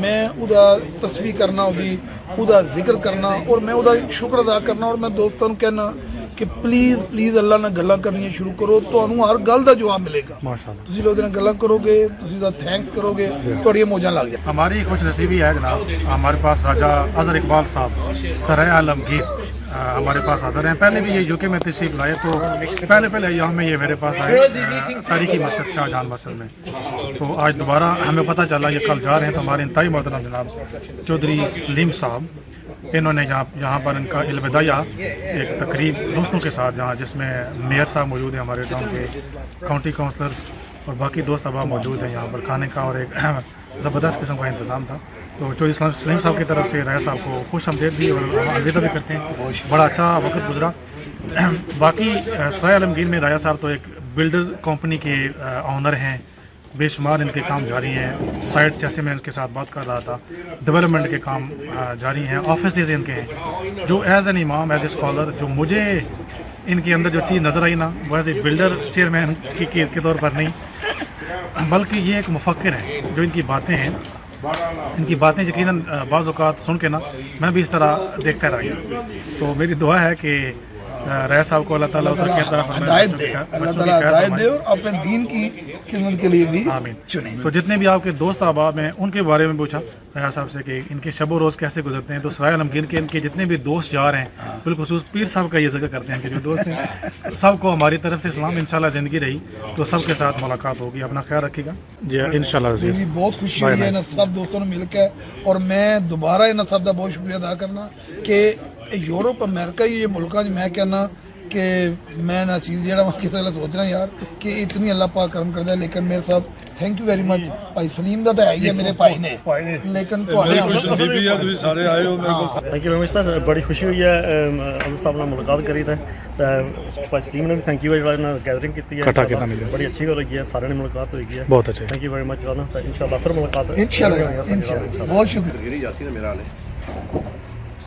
میں ਉਹਦਾ ਤਸਬੀਹ ਕਰਨਾ, ਉਹਦਾ ਜ਼ਿਕਰ ਕਰਨਾ ਔਰ ਮੈਂ ਉਹਦਾ ਸ਼ੁਕਰ ਅਦਾ ਕਰਨਾ। ਔਰ ਮੈਂ ਦੋਸਤਾਂ ਨੂੰ ਕਹਿਣਾ ਕਿ ਪਲੀਜ਼ ਅੱਲਾ ਨਾਲ ਗੱਲਾਂ ਕਰਨੀਆਂ ਸ਼ੁਰੂ ਕਰੋ, ਤੁਹਾਨੂੰ ਹਰ ਗੱਲ ਦਾ ਜਵਾਬ ਮਿਲੇਗਾ। ਮਾਸ਼ਾਅੱਲਾ ਤੁਸੀਂ ਉਹਦੇ ਨਾਲ ਗੱਲਾਂ ਕਰੋਗੇ, ਤੁਸੀਂ ਉਹਦਾ ਥੈਂक्स ਕਰੋਗੇ, ਤੁਹਾਡੀਆਂ ਮੌਜਾਂ ਲੱਗ ਜਾਣ। हमारी खुश नसीबी है जनाब, हमारे पास राजा अजहर इकबाल साहब सराय आलमगीर हमारे पास हाजिर हैं। पहले भी ये यूके में तशरीफ लाए तो पहले यहाँ में ये मेरे पास आए तारीखी मस्जिद शाहजहान मस्जिद में। तो आज दोबारा हमें पता चला ये कल जा रहे हैं, तो हमारे इंतहाई मोहतरम जनाब चौधरी सलीम साहब इन्होंने यहाँ पर इनका अलविदाया एक तकरीब दोस्तों के साथ, जहाँ जिसमें मेयर साहब मौजूद हैं, हमारे गाँव के काउंटी काउंसलर्स और बाकी दोस्त अहबाब मौजूद हैं। यहाँ पर खाने का और एक ज़बरदस्त किस्म का इंतज़ाम था। तो चौधरी सलीम साहब की तरफ से राय साहब को खुश आमदीद भी और अलविदा भी करते हैं। बड़ा अच्छा वक्त गुजरा। बाकी सराय आलमगीर में राया साहब तो एक बिल्डर कंपनी के ऑनर हैं, बेशुमार इनके काम जारी हैं। साइट्स जैसे मैं इनके साथ बात कर रहा था, डेवलपमेंट के काम जारी हैं, ऑफिसेज इनके हैं। जो एज एन इमाम, एज ए स्कॉलर, जो मुझे इनके अंदर जो चीज़ नज़र आई ना, वो एज ए बिल्डर चेयरमैन के तौर पर नहीं, बल्कि ये एक मुफक्किर है। जो इनकी बातें हैं, इनकी बातें यकीनन बाज़ औक़ात सुन के ना मैं भी इस तरह देखता रह गया। तो मेरी दुआ है कि राय साहब को अल्लाह ताला उधर की तरफ हिदायत दे, अल्लाह ताला हिदायत दे और अपने दीन की खिदमत के लिए भी चुने। तो जितने भी आपके दोस्त अहबाब हैं उनके बारे में पूछा राय साहब से कि इनके शब रोज़ कैसे गुजरते हैं। तो सराय आलमगीर के इनके जितने भी दोस्त जा रहे हैं, बिलखुसूस पीर साहब का ये जिक्र करते हैं कि जो दोस्त हैं सबको हमारी तरफ से सलाम। इंशाल्लाह ज़िंदगी रही तो सबके साथ मुलाकात होगी। अपना ख्याल रखिएगा जी। इंशाल्लाह जी बहुत खुशी हुई है इन सब दोस्तों ने मिलकर। और मैं दोबारा इन सब का बहुत शुक्रिया अदा करना कि यूरोप अमेरिका ये मुल्क मैं कहना कि मैं ना चीज़ जो किसी वेले सोचना यार कि इतनी अल्लाह पाक करम करता है। लेकिन मेरे साहब थैंक यू वेरी मच। भाई सलीम का तो है ही है मेरे भाई ने, लेकिन thank you very much sir, बड़ी खुशी हुई है अब्दुल साहब ने मुलाकात करी है। भाई सलीम ने भी थैंक यू गैदरिंग की है, बड़ी अच्छी हो रही है, सारे ने मुलाकात हुई है। बहुत अच्छा, थैंक यू वेरी मच। इंशाल्लाह फिर मुलाकात इंशाल्लाह बहुत शुक्रिया। मेरा